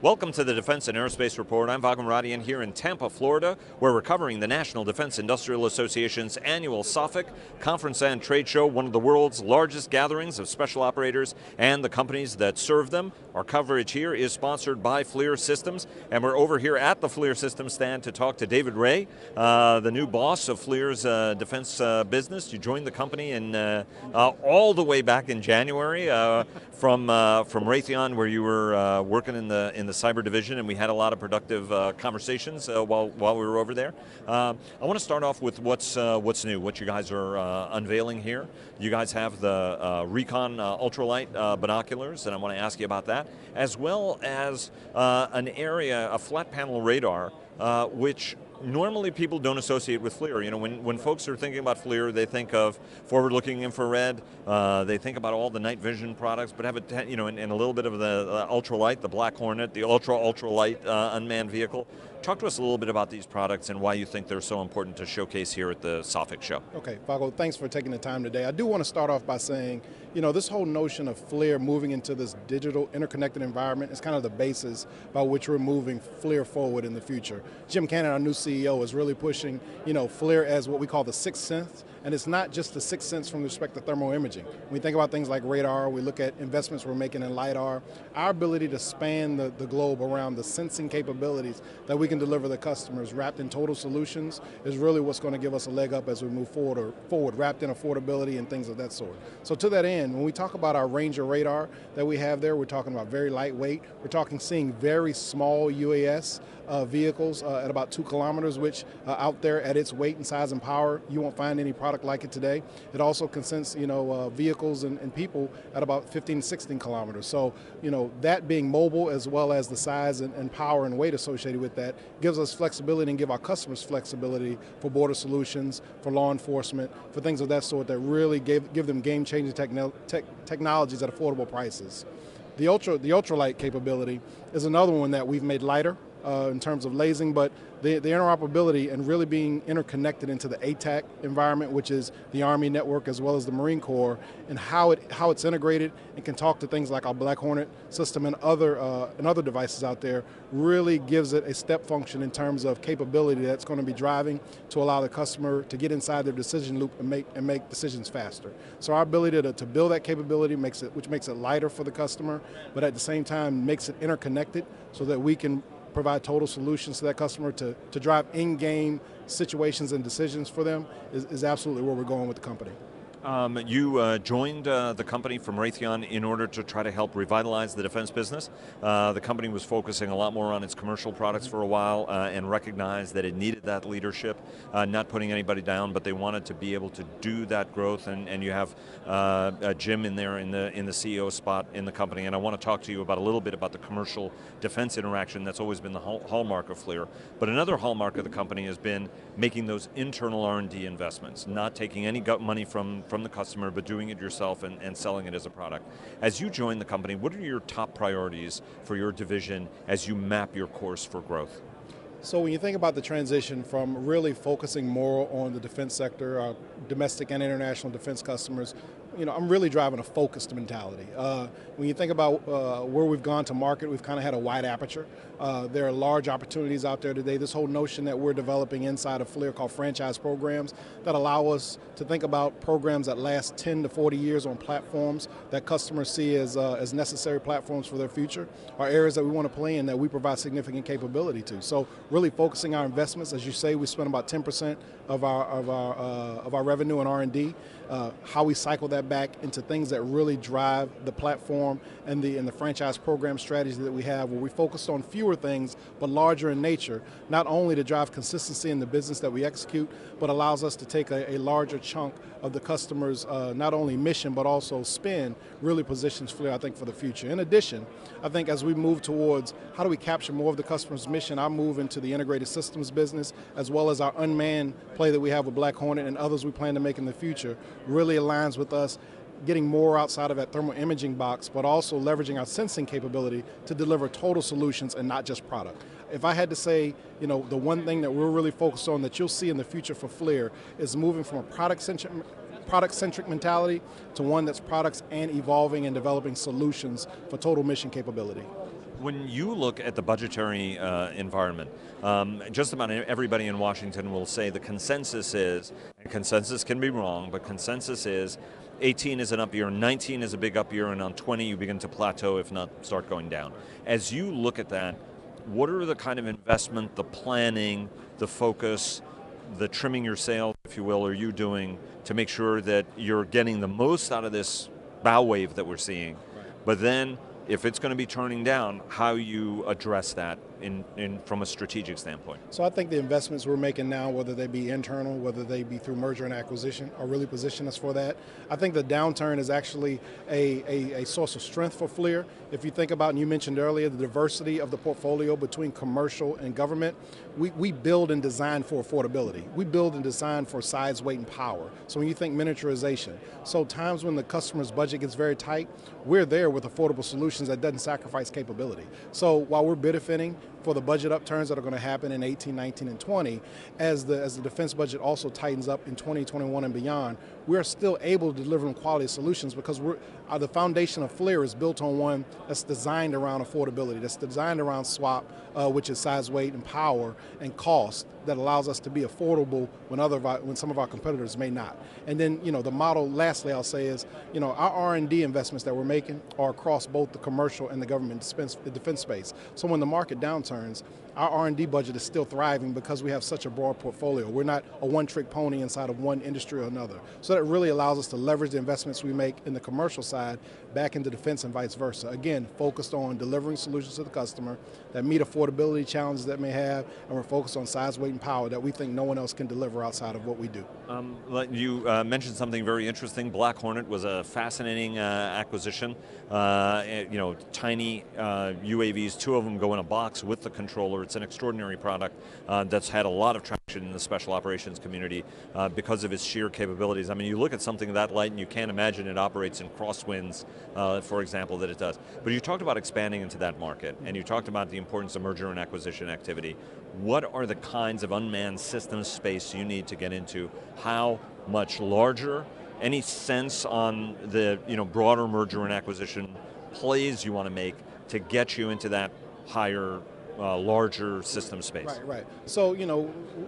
Welcome to the Defense and Aerospace Report. I'm Vago Muradian here in Tampa, Florida, where we're covering the National Defense Industrial Association's annual SOFIC Conference and Trade Show, one of the world's largest gatherings of special operators and the companies that serve them. Our coverage here is sponsored by FLIR Systems, and we're over here at the FLIR Systems stand to talk to David Ray, the new boss of FLIR's defense business. You joined the company in all the way back in January from Raytheon, where you were working in the cyber division, and we had a lot of productive conversations while we were over there. I want to start off with what's new, what you guys are unveiling here. You guys have the Recon ultralight binoculars, and I want to ask you about that, as well as an area, a flat panel radar, which normally people don't associate with FLIR. You know, when folks are thinking about FLIR, they think of forward-looking infrared. They think about all the night vision products, but have a and a little bit of the ultralight, the Black Hornet, the ultralight unmanned vehicle. Talk to us a little bit about these products and why you think they're so important to showcase here at the SOFIC show. Okay, Vago, thanks for taking the time today. I do want to start off by saying, you know, this whole notion of FLIR moving into this digital interconnected environment is kind of the basis by which we're moving FLIR forward in the future. Jim Cannon, our new CEO, is really pushing, you know, FLIR as what we call the sixth sense, and it's not just the sixth sense from respect to thermal imaging. When we think about things like radar, we look at investments we're making in LiDAR, our ability to span the globe around the sensing capabilities that we can deliver the customers wrapped in total solutions is really what's going to give us a leg up as we move forward, wrapped in affordability and things of that sort. So to that end, when we talk about our Ranger radar that we have there, we're talking about very lightweight. We're talking seeing very small UAS vehicles at about 2 kilometers, which out there at its weight and size and power, you won't find any product like it today. It also can sense, vehicles and people at about 15, 16 kilometers. So, you know, that being mobile as well as the size and power and weight associated with that gives us flexibility and give our customers flexibility for border solutions, for law enforcement, for things of that sort that really give them game-changing technologies at affordable prices. The ultralight capability is another one that we've made lighter in terms of lasing, but the interoperability and really being interconnected into the ATAC environment, which is the Army network as well as the Marine Corps, and how it's integrated and can talk to things like our Black Hornet system and other devices out there, really gives it a step function in terms of capability that's going to be driving to allow the customer to get inside their decision loop and make decisions faster. So our ability to build that capability which makes it lighter for the customer, but at the same time makes it interconnected so that we can provide total solutions to that customer to drive in-game situations and decisions for them is absolutely where we're going with the company. You joined the company from Raytheon in order to try to help revitalize the defense business. The company was focusing a lot more on its commercial products for a while and recognized that it needed that leadership, not putting anybody down, but they wanted to be able to do that growth, and you have Jim in there in the CEO spot in the company, and I want to talk to you about a little bit about the commercial defense interaction that's always been the hallmark of FLIR. But another hallmark of the company has been making those internal R&D investments, not taking any money from the customer, but doing it yourself and selling it as a product. As you join the company, what are your top priorities for your division as you map your course for growth? So when you think about the transition from really focusing more on the defense sector, our domestic and international defense customers, you know, I'm really driving a focused mentality. When you think about where we've gone to market, we've kind of had a wide aperture. There are large opportunities out there today. This whole notion that we're developing inside of FLIR called franchise programs that allow us to think about programs that last 10 to 40 years on platforms that customers see as necessary platforms for their future are areas that we want to play in that we provide significant capability to. So really focusing our investments, as you say, we spend about 10% of our revenue in R&D. How we cycle that back into things that really drive the platform and the franchise program strategy that we have, where we focused on fewer things but larger in nature, not only to drive consistency in the business that we execute, but allows us to take a larger chunk of the customer's not only mission but also spend, really positions FLIR, I think, for the future. In addition, I think as we move towards how do we capture more of the customer's mission, I move into the integrated systems business as well as our unmanned play that we have with Black Hornet and others we plan to make in the future really aligns with us getting more outside of that thermal imaging box, but also leveraging our sensing capability to deliver total solutions and not just product. If I had to say, you know, the one thing that we're really focused on that you'll see in the future for FLIR is moving from a product-centric mentality to one that's products and evolving and developing solutions for total mission capability. When you look at the budgetary environment, just about everybody in Washington will say the consensus is, and consensus can be wrong, but consensus is 18 is an up year, 19 is a big up year, and on 20 you begin to plateau, if not start going down. As you look at that, what are the kind of investment, the planning, the focus, the trimming your sails, if you will, are you doing to make sure that you're getting the most out of this bow wave that we're seeing? Right. But then, if it's going to be turning down, how you address that from a strategic standpoint? So I think the investments we're making now, whether they be internal, whether they be through merger and acquisition, are really position us for that. I think the downturn is actually a source of strength for FLIR. If you think about, and you mentioned earlier, the diversity of the portfolio between commercial and government, we build and design for affordability. We build and design for size, weight, and power. So when you think miniaturization, so times when the customer's budget gets very tight, we're there with affordable solutions that doesn't sacrifice capability. So while we're benefiting for the budget upturns that are going to happen in 18, 19, and 20, as the defense budget also tightens up in 2021 and beyond, we're still able to deliver quality solutions because the foundation of FLIR is built on one that's designed around affordability, that's designed around SWAP, which is size, weight, and power, and cost, that allows us to be affordable when some of our competitors may not. And then, the model, lastly, I'll say is, our R&D investments that we're making are across both the commercial and the government defense space. So when the market downturns, our R&D budget is still thriving because we have such a broad portfolio. We're not a one-trick pony inside of one industry or another. So that really allows us to leverage the investments we make in the commercial side back into defense and vice versa. Again, focused on delivering solutions to the customer that meet affordability challenges that may have, and we're focused on size, weight, and power that we think no one else can deliver outside of what we do. You mentioned something very interesting. Black Hornet was a fascinating acquisition. Tiny UAVs, 2 of them go in a box with the controller. It's an extraordinary product that's had a lot of traction in the special operations community because of its sheer capabilities. I mean, you look at something that light and you can't imagine it operates in crosswinds, for example, that it does. But you talked about expanding into that market, and you talked about the importance of merger and acquisition activity. What are the kinds of unmanned systems space you need to get into? How much larger? Any sense on the broader merger and acquisition plays you want to make to get you into that higher, larger system space? Right. So,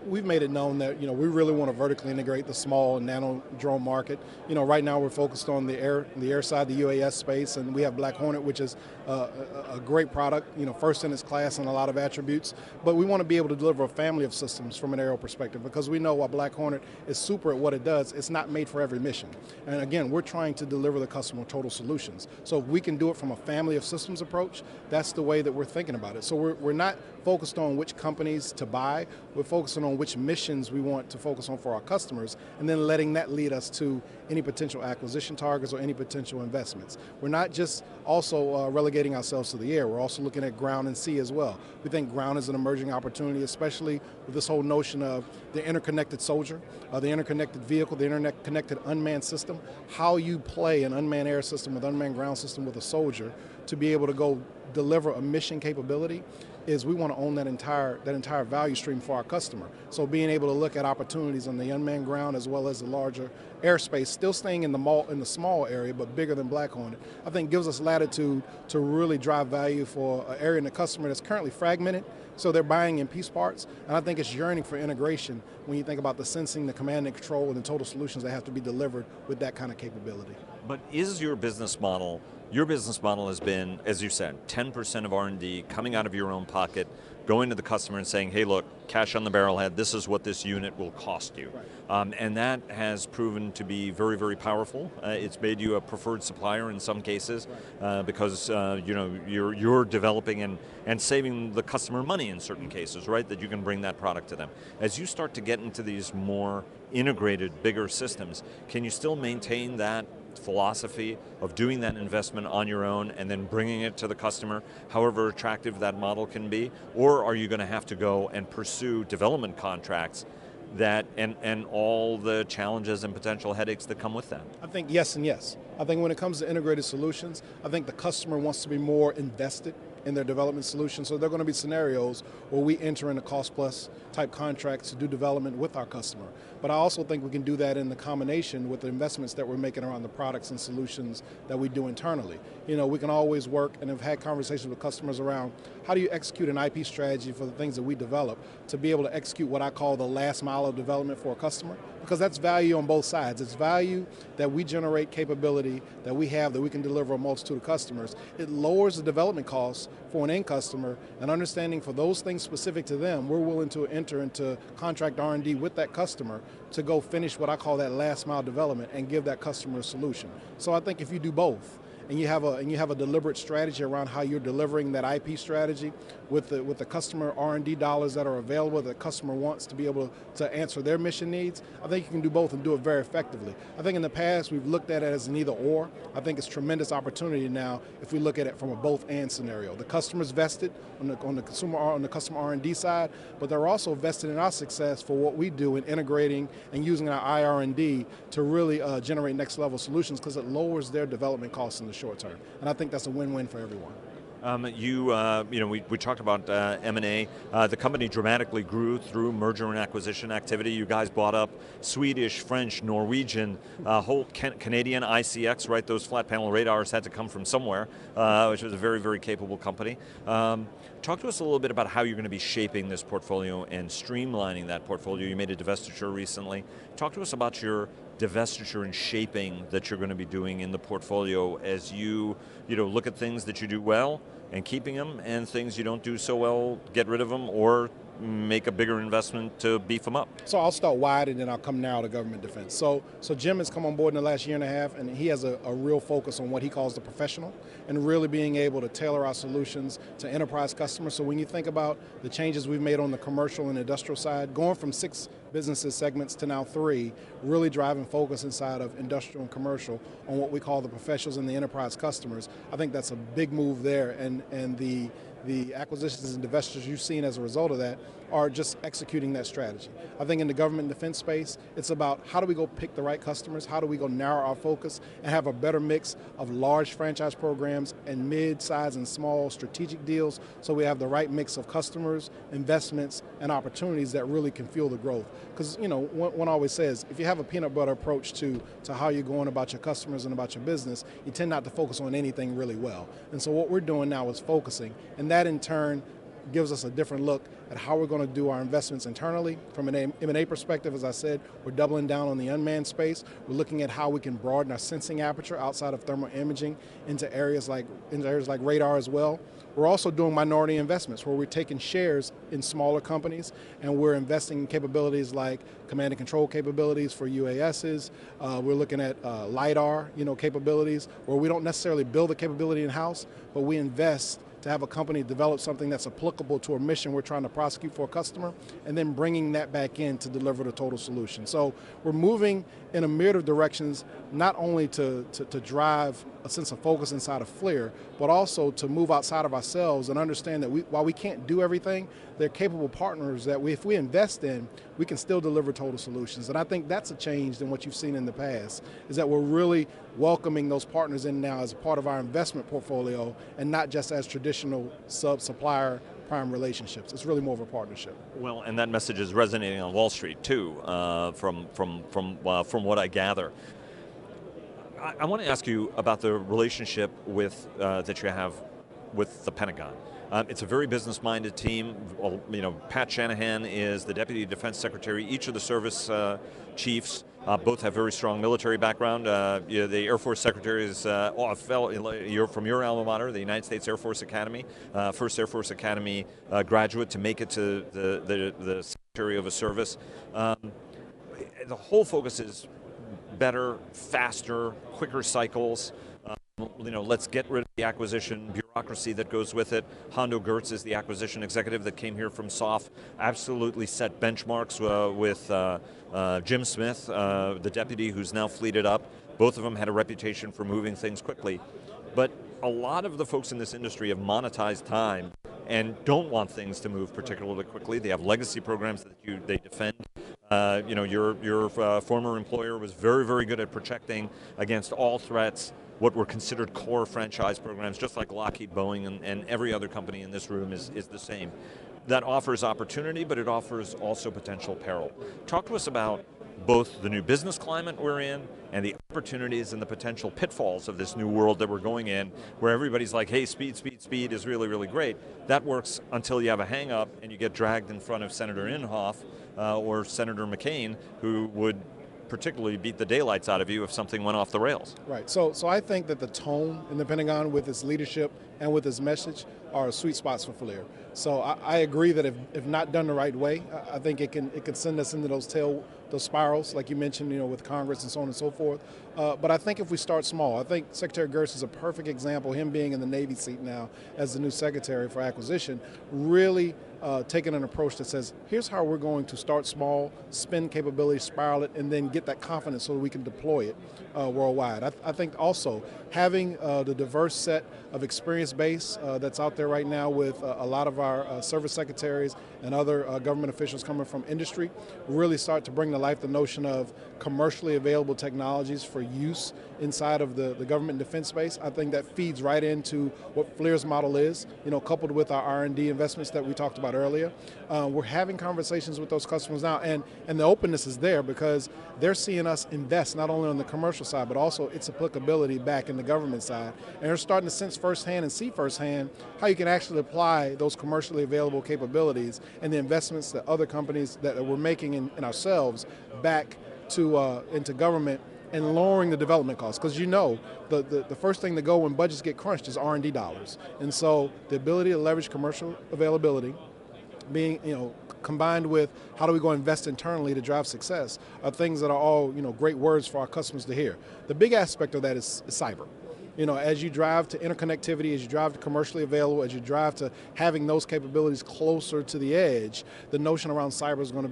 we've made it known that, we really want to vertically integrate the small and nano drone market. Right now we're focused on the air side, the UAS space, and we have Black Hornet, which is a great product, first in its class in a lot of attributes. But we want to be able to deliver a family of systems from an aerial perspective, because we know while Black Hornet is super at what it does, it's not made for every mission. And again, we're trying to deliver the customer total solutions. So if we can do it from a family of systems approach, that's the way that we're thinking about it. So we're not focused on which companies to buy, we're focusing on which missions we want to focus on for our customers, and then letting that lead us to any potential acquisition targets or any potential investments. We're not just also relegating ourselves to the air, we're also looking at ground and sea as well. We think ground is an emerging opportunity, especially with this whole notion of the interconnected soldier, the interconnected vehicle, the interconnected unmanned system. How you play an unmanned air system with unmanned ground system with a soldier to be able to go deliver a mission capability is we want to own that entire value stream for our customer. So being able to look at opportunities on the unmanned ground as well as the larger airspace, still staying in the small area but bigger than Black Hornet, I think gives us latitude to really drive value for an area in the customer that's currently fragmented. So they're buying in piece parts, and I think it's yearning for integration when you think about the sensing, the command and control, and the total solutions that have to be delivered with that kind of capability. But is your business model has been, as you said, 10% of R&D coming out of your own pocket, going to the customer and saying, hey look, cash on the barrelhead, this is what this unit will cost you. Right. And that has proven to be very, very powerful. It's made you a preferred supplier in some cases, right, because you're developing and saving the customer money in certain cases, right, that you can bring that product to them. As you start to get into these more integrated, bigger systems, can you still maintain that philosophy of doing that investment on your own and then bringing it to the customer, however attractive that model can be? Or are you going to have to go and pursue development contracts that and all the challenges and potential headaches that come with that? I think yes and yes. I think when it comes to integrated solutions, I think the customer wants to be more invested in their development solution. So there are going to be scenarios where we enter into cost-plus type contracts to do development with our customer. But I also think we can do that in the combination with the investments that we're making around the products and solutions that we do internally. You know, we can always work and have had conversations with customers around how do you execute an IP strategy for the things that we develop to be able to execute what I call the last mile of development for a customer, because that's value on both sides. It's value that we generate capability that we have that we can deliver a multitude of customers. It lowers the development costs for an end customer, and understanding for those things specific to them, we're willing to enter into contract R&D with that customer to go finish what I call that last mile development and give that customer a solution. So I think if you do both, and you have a deliberate strategy around how you're delivering that IP strategy with the customer R&D dollars that are available that the customer wants to be able to answer their mission needs, I think you can do both and do it very effectively. I think in the past we've looked at it as an either or. I think it's tremendous opportunity now if we look at it from a both and scenario. The customer's vested on the customer R&D side, but they're also vested in our success for what we do in integrating and using our IR&D to really generate next level solutions, because it lowers their development costs in the short term. And I think that's a win-win for everyone. We talked about M&A. The company dramatically grew through merger and acquisition activity. You guys bought up Swedish, French, Norwegian, whole Canadian ICX, right? Those flat panel radars had to come from somewhere, which was a very, very capable company. Talk to us a little bit about how you're going to be shaping this portfolio and streamlining that portfolio. You made a divestiture recently. Talk to us about your divestiture and shaping that you're going to be doing in the portfolio as you look at things that you do well and keeping them, and things you don't do so well, get rid of them, or make a bigger investment to beef them up. So I'll start wide and then I'll come now to government defense. So Jim has come on board in the last year and a half, and he has a real focus on what he calls the professional and really being able to tailor our solutions to enterprise customers. So when you think about the changes we've made on the commercial and industrial side, going from 6 businesses segments to now 3, really driving focus inside of industrial and commercial on what we call the professionals and the enterprise customers, I think that's a big move there, and the acquisitions and divestitures you've seen as a result of that are just executing that strategy. I think in the government and defense space, it's about how do we go pick the right customers, how do we go narrow our focus and have a better mix of large franchise programs and mid-size and small strategic deals, so we have the right mix of customers, investments, and opportunities that really can fuel the growth. Because one always says, if you have a peanut butter approach to how you're going about your customers and about your business, you tend not to focus on anything really well. And so what we're doing now is focusing, and that in turn gives us a different look at how we're going to do our investments internally. From an M&A perspective, as I said, we're doubling down on the unmanned space. We're looking at how we can broaden our sensing aperture outside of thermal imaging into areas like radar as well. We're also doing minority investments where we're taking shares in smaller companies and we're investing in capabilities like command and control capabilities for UASs. We're looking at LiDAR capabilities where we don't necessarily build the capability in-house, but we invest to have a company develop something that's applicable to a mission we're trying to prosecute for a customer, and then bringing that back in to deliver the total solution. So we're moving in a myriad of directions, not only to drive a sense of focus inside of FLIR, but also to move outside of ourselves and understand that while we can't do everything, they're capable partners that if we invest in, we can still deliver total solutions. And I think that's a change than what you've seen in the past, is that we're really welcoming those partners in now as a part of our investment portfolio and not just as traditional sub-supplier prime relationships. It's really more of a partnership. Well, and that message is resonating on Wall Street too, from what I gather. I want to ask you about the relationship that you have with the Pentagon. It's a very business-minded team. Well, Pat Shanahan is the Deputy Defense Secretary. Each of the service chiefs both have very strong military background. The Air Force Secretary is you're from your alma mater, the United States Air Force Academy, first Air Force Academy graduate to make it to the Secretary of a Service. The whole focus is better, faster, quicker cycles. Let's get rid of the acquisition bureaucracy that goes with it. Hondo Gertz is the acquisition executive that came here from SOF, absolutely set benchmarks with Jim Smith, the deputy who's now fleeted up. Both of them had a reputation for moving things quickly. But a lot of the folks in this industry have monetized time and don't want things to move particularly quickly. They have legacy programs that they defend. Your former employer was very, very good at protecting against all threats what were considered core franchise programs, just like Lockheed, Boeing, and every other company in this room is the same. That offers opportunity, but it offers also potential peril. Talk to us about both the new business climate we're in and the opportunities and the potential pitfalls of this new world that we're going in, where everybody's like, hey, speed, speed, speed is really, really great. That works until you have a hang up and you get dragged in front of Senator Inhofe or Senator McCain, who would particularly beat the daylights out of you if something went off the rails. Right, so I think that the tone in the Pentagon with its leadership and with its message are sweet spots for FLIR. So I agree that if not done the right way, I think it can send us into those spirals, like you mentioned, with Congress and so on and so forth. But I think if we start small, I think Secretary Gertz is a perfect example, him being in the Navy seat now as the new Secretary for Acquisition, really taking an approach that says, here's how we're going to start small, spend capability, spiral it, and then get that confidence so that we can deploy it worldwide. I think also having the diverse set of experience base that's out there right now with a lot of our service secretaries and other government officials coming from industry really start to bring to life the notion of commercially available technologies for use inside of the government and defense space. I think that feeds right into what FLIR's model is, coupled with our R&D investments that we talked about earlier. We're having conversations with those customers now, and the openness is there because they're seeing us invest not only on the commercial side, but also its applicability back in the government side. And they're starting to sense firsthand and see firsthand how you can actually apply those commercially available capabilities and the investments that other companies that we're making in ourselves back to into government and lowering the development costs. Because the first thing to go when budgets get crunched is R&D dollars. And so the ability to leverage commercial availability, being combined with how do we go invest internally to drive success, are things that are all great words for our customers to hear. The big aspect of that is cyber. As you drive to interconnectivity, as you drive to commercially available, as you drive to having those capabilities closer to the edge, the notion around cyber is going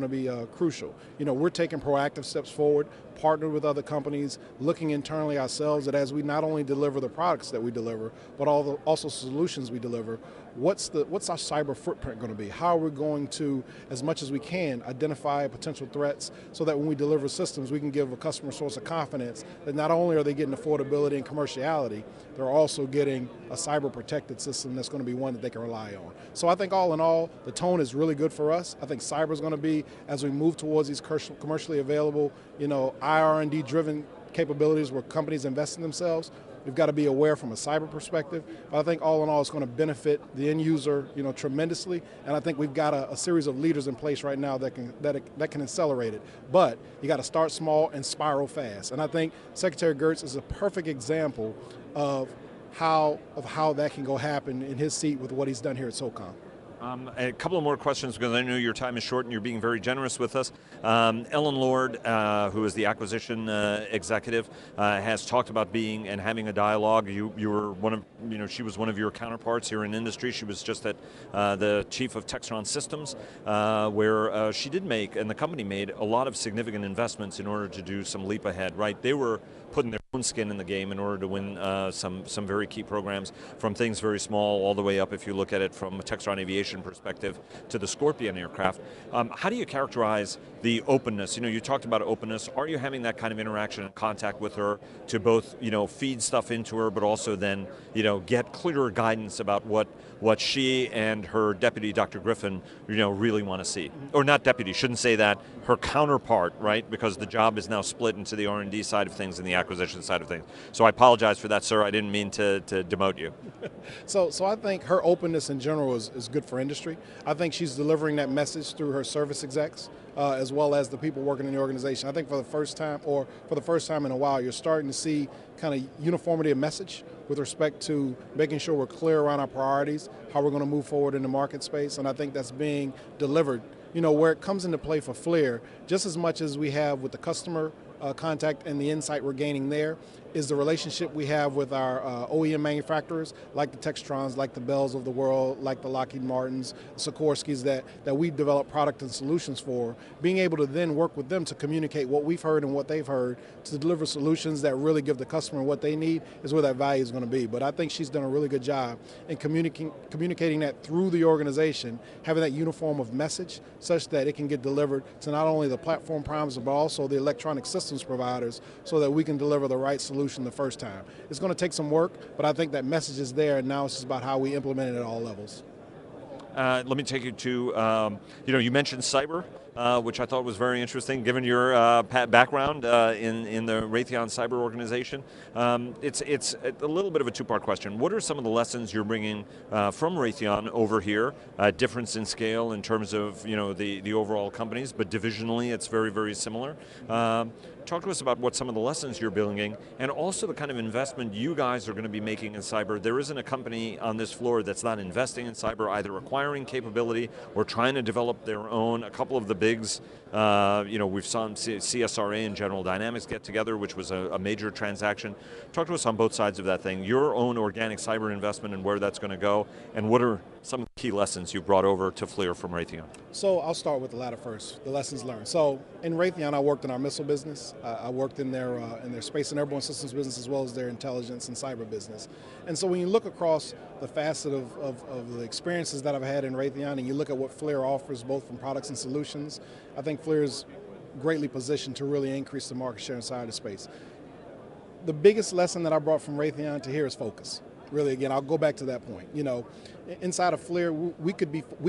to be crucial. We're taking proactive steps forward, partnered with other companies, looking internally ourselves that as we not only deliver the products that we deliver, but also solutions we deliver, what's our cyber footprint going to be? How are we going to, as much as we can, identify potential threats so that when we deliver systems, we can give a customer source of confidence that not only are they getting affordability and commerciality, they're also getting a cyber protected system that's going to be one that they can rely on. So I think all in all, the tone is really good for us. I think cyber is going to be, as we move towards these commercially available, IR&D driven capabilities where companies invest in themselves, we've got to be aware from a cyber perspective. But I think all in all, it's going to benefit the end user, tremendously. And I think we've got a series of leaders in place right now that can accelerate it. But you got to start small and spiral fast. And I think Secretary Gertz is a perfect example of how that can go happen in his seat with what he's done here at SOCOM. A couple of more questions because I know your time is short and you're being very generous with us. Ellen Lord, who is the acquisition executive, has talked about being and having a dialogue. You were one of, she was one of your counterparts here in industry. She was just at the chief of Textron Systems, where she did make, and the company made, a lot of significant investments in order to do some leap ahead, right? They were putting their own skin in the game in order to win some very key programs, from things very small all the way up, if you look at it from a Textron Aviation perspective, to the Scorpion aircraft. How do you characterize the openness? You talked about openness. Are you having that kind of interaction and contact with her to both, feed stuff into her, but also then, get clearer guidance about what she and her deputy, Dr. Griffin, really want to see? Or not deputy, shouldn't say that, her counterpart, right? Because the job is now split into the R&D side of things and the acquisition side of things. So I apologize for that, sir. I didn't mean to demote you. So I think her openness in general is good for industry. I think she's delivering that message through her service execs, as well as the people working in the organization. I think for the first time in a while, you're starting to see kind of uniformity of message with respect to making sure we're clear around our priorities, how we're going to move forward in the market space, and I think that's being delivered. Where it comes into play for FLIR, just as much as we have with the customer contact and the insight we're gaining there, is the relationship we have with our OEM manufacturers, like the Textrons, like the Bells of the world, like the Lockheed Martins, Sikorsky's, that we develop product and solutions for, being able to then work with them to communicate what we've heard and what they've heard to deliver solutions that really give the customer what they need is where that value is going to be. But I think she's done a really good job in communicating that through the organization, having that uniform of message such that it can get delivered to not only the platform primes, but also the electronic systems systems providers so that we can deliver the right solution the first time. It's going to take some work, but I think that message is there, and now it's just about how we implement it at all levels. Let me take you to, you mentioned cyber, which I thought was very interesting, given your background in the Raytheon cyber organization. It's a little bit of a two-part question. What are some of the lessons you're bringing from Raytheon over here? Difference in scale in terms of the overall companies, but divisionally it's very, very similar. Talk to us about what some of the lessons you're building, and also the kind of investment you guys are going to be making in cyber. There isn't a company on this floor that's not investing in cyber, either acquiring capability or trying to develop their own. A couple of the bigs, we've saw CSRA and General Dynamics get together, which was a major transaction. Talk to us on both sides of that thing, your own organic cyber investment and where that's going to go, and what are some of the key lessons you've brought over to FLIR from Raytheon? So I'll start with the latter first, the lessons learned. So in Raytheon, I worked in our missile business. I worked in their space and airborne systems business, as well as their intelligence and cyber business. And so when you look across the facet of the experiences that I've had in Raytheon, and you look at what FLIR offers, both from products and solutions, I think FLIR is greatly positioned to really increase the market share in cyberspace. The biggest lesson that I brought from Raytheon to here is focus. Really, again, I'll go back to that point. Inside of FLIR, we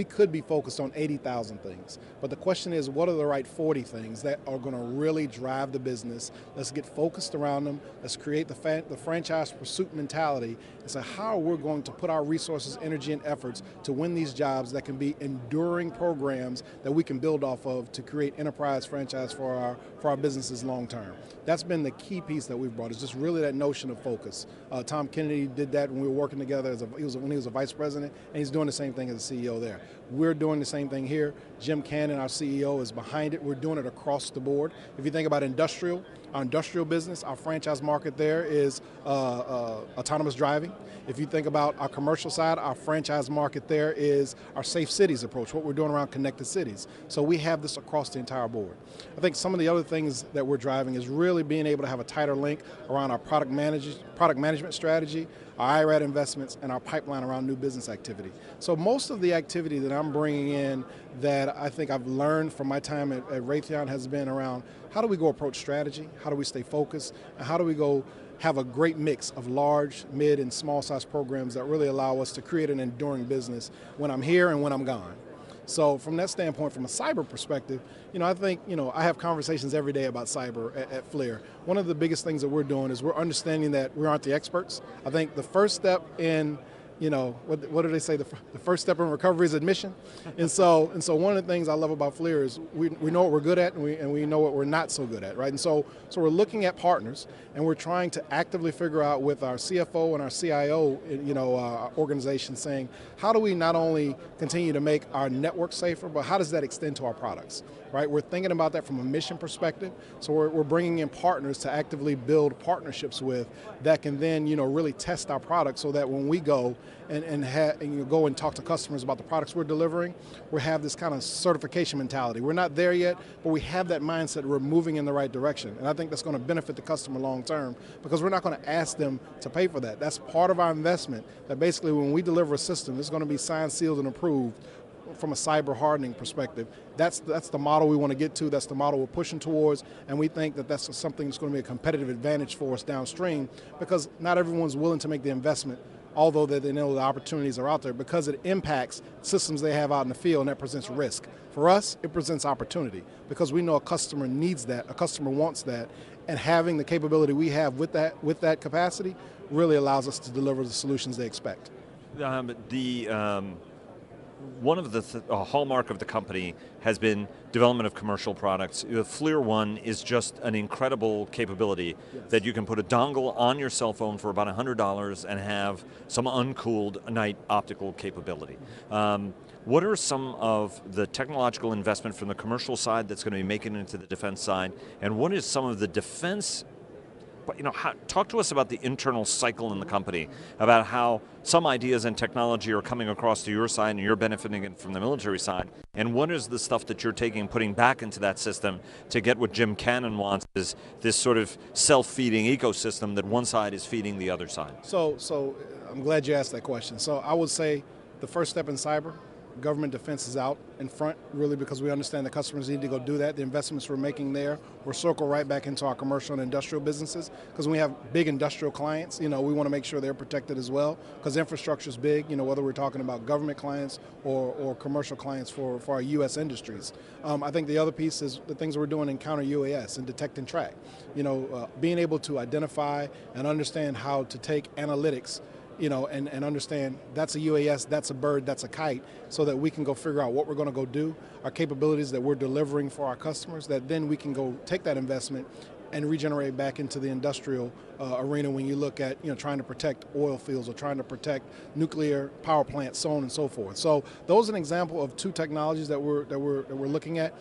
could be focused on 80,000 things. But the question is, what are the right 40 things that are going to really drive the business? Let's get focused around them. Let's create the franchise pursuit mentality. And so how we're going to put our resources, energy, and efforts to win these jobs that can be enduring programs that we can build off of to create enterprise franchise for our businesses long term. That's been the key piece that we've brought, is just really that notion of focus. Tom Kennedy did that when we were working together when he was a vice president, and he's doing the same thing as a CEO there. We're doing the same thing here. Jim Cannon, our CEO, is behind it. We're doing it across the board. If you think about our industrial business, our franchise market there is autonomous driving. If you think about our commercial side, our franchise market there is our safe cities approach, what we're doing around connected cities. So we have this across the entire board. I think some of the other things that we're driving is really being able to have a tighter link around our product management strategy, our IRAD investments, and our pipeline around new business activity. So most of the activity that I'm bringing in that I think I've learned from my time at Raytheon has been around how do we go approach strategy, how do we stay focused, and how do we go have a great mix of large, mid, and small size programs that really allow us to create an enduring business when I'm here and when I'm gone. So from that standpoint, from a cyber perspective, I think, I have conversations every day about cyber at FLIR. One of the biggest things that we're doing is we're understanding that we aren't the experts. I think the first step in what do they say? The first step in recovery is admission. And so one of the things I love about FLIR is we know what we're good at and we know what we're not so good at, right? And so we're looking at partners, and we're trying to actively figure out with our CFO and our CIO, our organization, saying how do we not only continue to make our network safer, but how does that extend to our products, right? We're thinking about that from a mission perspective. So we're bringing in partners to actively build partnerships with that can then really test our products, so that when we go and go and talk to customers about the products we're delivering, we have this kind of certification mentality. We're not there yet, but we have that mindset we're moving in the right direction. And I think that's going to benefit the customer long term, because we're not going to ask them to pay for that. That's part of our investment, that basically when we deliver a system, it's going to be signed, sealed, and approved from a cyber hardening perspective. That's the model we want to get to. That's the model we're pushing towards, and we think that that's something that's going to be a competitive advantage for us downstream, because not everyone's willing to make the investment, although they know the opportunities are out there, because it impacts systems they have out in the field, and that presents risk. For us, it presents opportunity, because we know a customer needs that, a customer wants that, and having the capability we have with that capacity really allows us to deliver the solutions they expect. One of the hallmark of the company has been development of commercial products. The FLIR One is just an incredible capability. Yes. That you can put a dongle on your cell phone for about $100 and have some uncooled night optical capability. What are some of the technological investment from the commercial side that's going to be making it into the defense side, and what is some of the defense? Talk to us about the internal cycle in the company, about how some ideas and technology are coming across to your side and you're benefiting it from the military side, and what is the stuff that you're taking and putting back into that system to get what Jim Cannon wants, is this sort of self-feeding ecosystem that one side is feeding the other side. So I'm glad you asked that question. So I would say the first step in cyber, is really government defense is out in front, really, because we understand the customers need to go do that. The investments we're making there, we're circle right back into our commercial and industrial businesses, because when we have big industrial clients, we want to make sure they're protected as well, because infrastructure is big, whether we're talking about government clients or commercial clients for our U.S. industries. I think the other piece is the things we're doing in counter UAS and detect and track. Being able to identify and understand how to take analytics and understand that's a UAS, that's a bird, that's a kite, so that we can go figure out what we're going to go do, our capabilities that we're delivering for our customers, that then we can go take that investment and regenerate back into the industrial arena when you look at trying to protect oil fields or trying to protect nuclear power plants, so on and so forth. So those are an example of two technologies that we're looking at.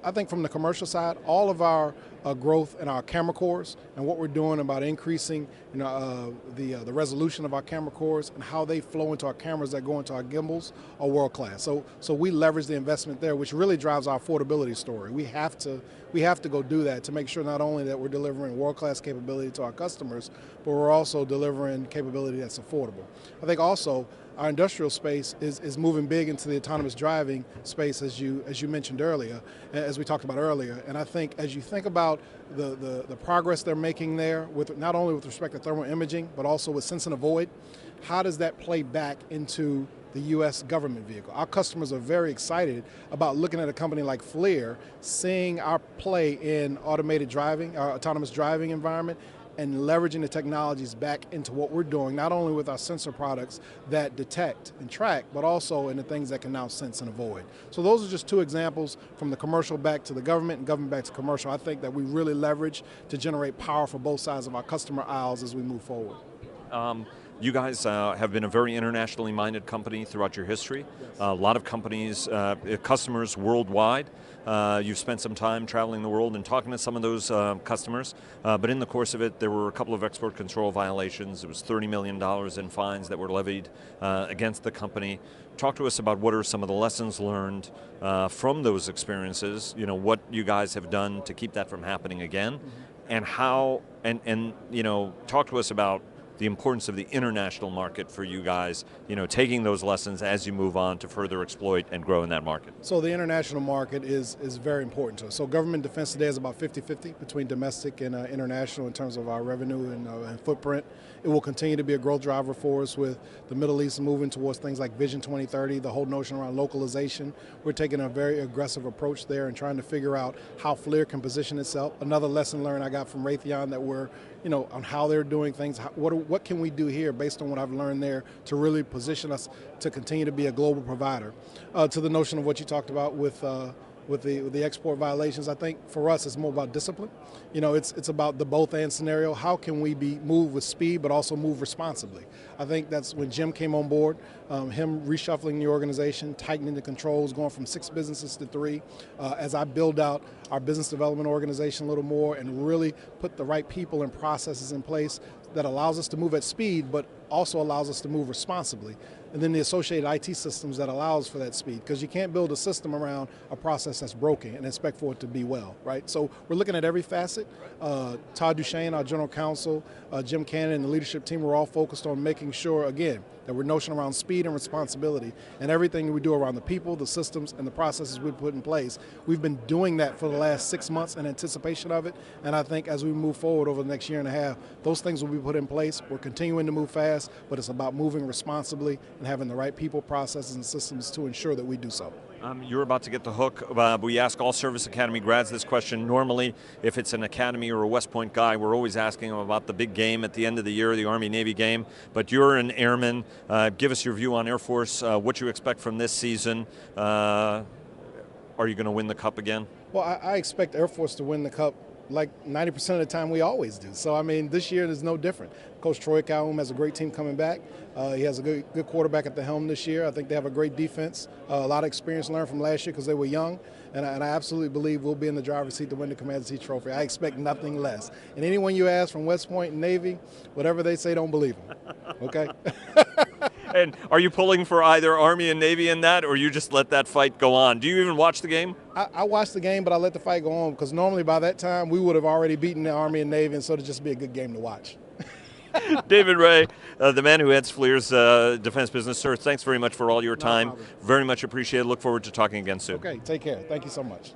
I think from the commercial side, all of our growth in our camera cores and what we're doing about increasing the resolution of our camera cores and how they flow into our cameras that go into our gimbals are world class. So we leverage the investment there, which really drives our affordability story. We have to go do that to make sure not only that we're delivering world class capability to our customers, but we're also delivering capability that's affordable. I think also our industrial space is moving big into the autonomous driving space, as you mentioned earlier, as we talked about earlier. And I think as you think about the progress they're making there, with not only with respect to thermal imaging, but also with sense and avoid, how does that play back into the U.S. government vehicle? Our customers are very excited about looking at a company like FLIR, seeing our play in automated driving, our autonomous driving environment, and leveraging the technologies back into what we're doing, not only with our sensor products that detect and track, but also in the things that can now sense and avoid. So those are just two examples from the commercial back to the government and government back to commercial. I think that we really leverage to generate power for both sides of our customer aisles as we move forward. You guys have been a very internationally minded company throughout your history. Yes. A lot of companies, customers worldwide. You've spent some time traveling the world and talking to some of those customers, but in the course of it, there were a couple of export control violations. It was $30 million in fines that were levied against the company. Talk to us about what are some of the lessons learned from those experiences, what you guys have done to keep that from happening again, and how, and talk to us about the importance of the international market for you guys, taking those lessons as you move on to further exploit and grow in that market. So the international market is very important to us. So government defense today is about 50-50 between domestic and international in terms of our revenue and footprint. It will continue to be a growth driver for us with the Middle East moving towards things like Vision 2030, the whole notion around localization. We're taking a very aggressive approach there and trying to figure out how FLIR can position itself. Another lesson learned I got from Raytheon that we're, on how they're doing things, what can we do here based on what I've learned there to really position us to continue to be a global provider. To the notion of what you talked about with the export violations, I think for us it's more about discipline. It's about the both and scenario. How can we move with speed but also move responsibly? I think that's when Jim came on board, him reshuffling the organization, tightening the controls, going from 6 businesses to 3. As I build out our business development organization a little more and really put the right people and processes in place that allows us to move at speed but also allows us to move responsibly. And then the associated IT systems that allows for that speed, because you can't build a system around a process that's broken and expect for it to be well, right? So we're looking at every facet. Todd Duchesne, our general counsel, Jim Cannon, and the leadership team, we're all focused on making sure, again, that we're notion around speed and responsibility and everything we do around the people, the systems, and the processes we put in place. We've been doing that for the last 6 months in anticipation of it, and I think as we move forward over the next year and a half, those things will be put in place. We're continuing to move fast, but it's about moving responsibly and having the right people, processes, and systems to ensure that we do so. You're about to get the hook. We ask all Service Academy grads this question. Normally, if it's an Academy or a West Point guy, we're always asking them about the big game at the end of the year, the Army-Navy game. But you're an airman. Give us your view on Air Force, what you expect from this season. Are you going to win the Cup again? Well, I expect Air Force to win the Cup like 90% of the time we always do. So, I mean, this year is no different. Coach Troy Calhoun has a great team coming back. He has a good quarterback at the helm this year. I think they have a great defense, a lot of experience learned from last year because they were young. And I absolutely believe we'll be in the driver's seat to win the Commander-in-Chief Trophy. I expect nothing less. And anyone you ask from West Point and Navy, whatever they say, don't believe them. Okay? And are you pulling for either Army and Navy in that, or you just let that fight go on? Do you even watch the game? I watch the game, but I let the fight go on because normally by that time we would have already beaten the Army and Navy, and so it'd just be a good game to watch. David Ray, the man who heads FLIR's defense business. Sir, thanks very much for all your time. Very much appreciated. Look forward to talking again soon. Okay, take care. Thank you so much.